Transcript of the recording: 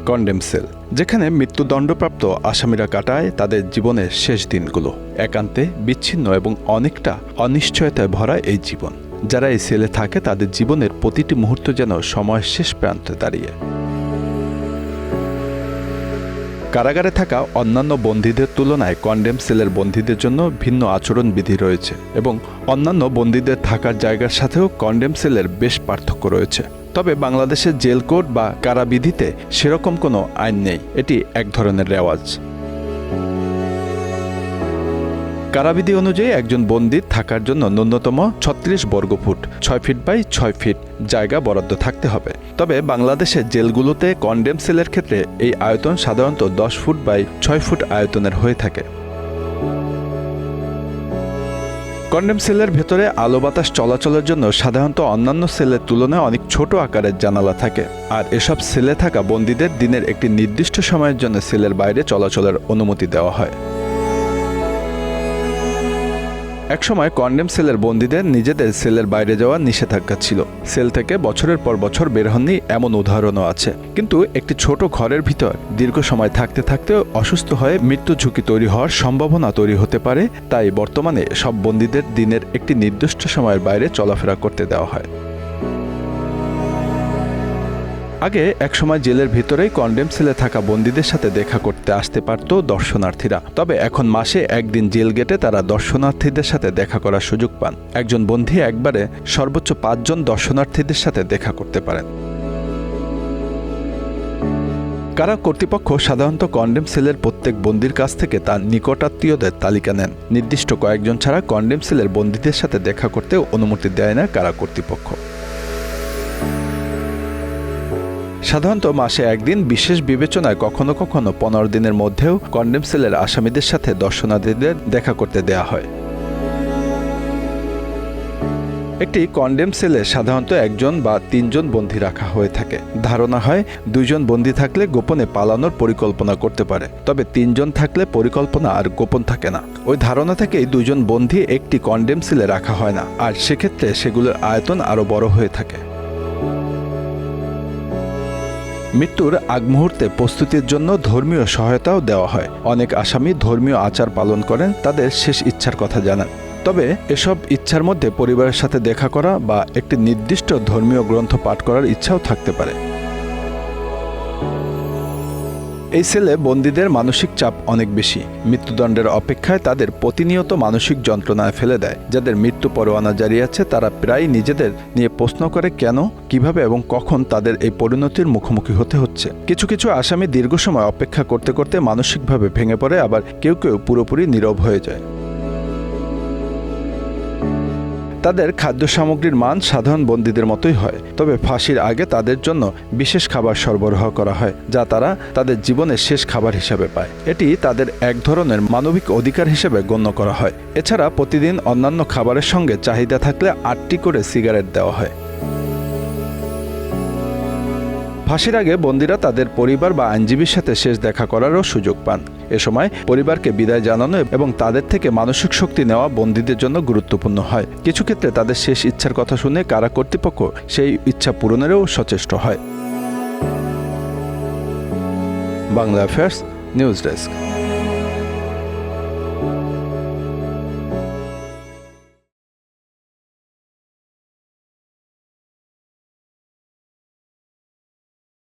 Condemn sell, যেখানে মৃত্যুদণ্ডপ্রাপ্ত আসামিরা কাটায় তাদের জীবনের শেষ দিনগুলো। একান্তে, বিচ্ছিন্ন এবং অনেকটা অনিশ্চয়তায় ভরা এই জীবন। যারা এই সেলে থাকে তাদের জীবনের প্রতিটি মুহূর্ত যেন সময়ের শেষ প্রান্তে দাঁড়িয়ে। কারাগারে থাকা অন্যান্য বন্দীদের তুলনায় কন্ডেম সেলের বন্দীদের জন্য ভিন্ন আচরণবিধি রয়েছে এবং অন্যান্য বন্দীদের থাকার জায়গার সাথেও কন্ডেম সেলের বেশ পার্থক্য রয়েছে। তবে বাংলাদেশের জেল কোড বা কারাবিধিতে সেরকম কোনো আইন নেই, এটি এক ধরনের রেওয়াজ। কারাবিধি অনুযায়ী একজন বন্দীর থাকার জন্য ন্যূনতম ৩৬ বর্গফুট ৬ ফিট বাই ৬ ফিট জায়গা বরাদ্দ থাকতে হবে। তবে বাংলাদেশের জেলগুলোতে কন্ডেম সেলের ক্ষেত্রে এই আয়তন সাধারণত ১০ ফুট বাই ৬ ফুট আয়তনের হয়ে থাকে। কন্ডেম সেলের ভেতরে আলো বাতাস চলাচলের জন্য সাধারণত অন্যান্য সেলের তুলনায় অনেক ছোট আকারের জানালা থাকে, আর এসব সেলে থাকা বন্দীদের দিনের একটি নির্দিষ্ট সময়ের জন্য সেলের বাইরে চলাচলের অনুমতি দেওয়া হয়। একসময় কন্ডেম সেলের বন্দীদের নিজেদের সেলের বাইরে যাওয়া নিষেধাজ্ঞা ছিল। সেল থেকে বছরের পর বছর বের হননি এমন উদাহরণও আছে। কিন্তু একটি ছোট ঘরের ভিতর দীর্ঘ সময় থাকতে থাকতে অসুস্থ হয়ে মৃত্যু ঝুঁকি তৈরি হওয়ার সম্ভাবনা তৈরি হতে পারে। তাই বর্তমানে সব বন্দীদের দিনের একটি নির্দিষ্ট সময়ের বাইরে চলাফেরা করতে দেওয়া হয়। আগে একসময় জেলের ভিতরেই কন্ডেম সেলে থাকা বন্দীদের সাথে দেখা করতে আসতে পারত দর্শনার্থীরা। তবে এখন মাসে একদিন জেল গেটে তারা দর্শনার্থীদের সাথে দেখা করার সুযোগ পান। একজন বন্দী একবারে সর্বোচ্চ ৫ জন দর্শনার্থীদের সাথে দেখা করতে পারেন। কারা কর্তৃপক্ষ সাধারণত কন্ডেম সেলের প্রত্যেক বন্দীর কাছ থেকে তার নিকটাত্মীয়দের তালিকা নেন। নির্দিষ্ট কয়েকজন ছাড়া কন্ডেম সেলের বন্দীদের সাথে দেখা করতেও অনুমতি দেয় না কারা কর্তৃপক্ষ। সাধারণত মাসে একদিন, বিশেষ বিবেচনায় কখনো কখনো ১৫ দিনের মধ্যেও কন্ডেম সেলের আসামিদের সাথে দর্শনার্থীদের দেখা করতে দেয়া হয়। একটি কন্ডেম সেলে সাধারণত ১ জন বা ৩ জন বন্দী রাখা হয়ে থাকে। ধারণা হয় ২ জন বন্দী থাকলে গোপনে পালানোর পরিকল্পনা করতে পারে, তবে ৩ জন থাকলে পরিকল্পনা আর গোপন থাকে না। ওই ধারণা থেকেই ২ জন বন্দী একটি কন্ডেম সেলে রাখা হয় না, আর সেক্ষেত্রে সেগুলোর আয়তন আরও বড় হয়ে থাকে। মৃত্যুর আগ মুহূর্তে প্রস্তুতির জন্য ধর্মীয় সহায়তাও দেওয়া হয়। অনেক আসামি ধর্মীয় আচার পালন করেন, তাদের শেষ ইচ্ছার কথা জানান। তবে এসব ইচ্ছার মধ্যে পরিবারের সাথে দেখা করা বা একটি নির্দিষ্ট ধর্মীয় গ্রন্থ পাঠ করার ইচ্ছাও থাকতে পারে। এই সেলে বন্দীদের মানসিক চাপ অনেক বেশি। মৃত্যুদণ্ডের অপেক্ষায় তাদের প্রতিনিয়ত মানসিক যন্ত্রণায় ফেলে দেয়। যাদের মৃত্যু পরোয়ানা জারি আছে তারা প্রায় নিজেদের নিয়ে প্রশ্ন করে কেন, কিভাবে এবং কখন তাদের এই পরিণতির মুখোমুখি হতে হচ্ছে। কিছু কিছু আসামি দীর্ঘ সময় অপেক্ষা করতে করতে মানসিকভাবে ভেঙে পড়ে, আবার কেউ কেউ পুরোপুরি নীরব হয়ে যায়। তাদের খাদ্য সামগ্রীর মান সাধারণ বন্দীদের মতোই হয়, তবে ফাঁসির আগে তাদের জন্য বিশেষ খাবার সরবরাহ করা হয়, যা তারা তাদের জীবনের শেষ খাবার হিসাবে পায়। এটি তাদের এক ধরনের মানবিক অধিকার হিসেবে গণ্য করা হয়। এছাড়া প্রতিদিন অন্যান্য খাবারের সঙ্গে চাহিদা থাকলে ৮টি করে সিগারেট দেওয়া হয়। ফাঁসির আগে বন্দীরা তাদের পরিবার বা আইনজীবীর সাথে শেষ দেখা করারও সুযোগ পান। এ সময় পরিবারকে বিদায় জানানো এবং তাদের থেকে মানসিক শক্তি নেওয়া বন্দীদের জন্য গুরুত্বপূর্ণ হয়। কিছু ক্ষেত্রে তাদের শেষ ইচ্ছার কথা শুনে কারা কর্তৃপক্ষ সেই ইচ্ছা পূরণেরও সচেষ্ট হয়। Bangla affairs, news desk.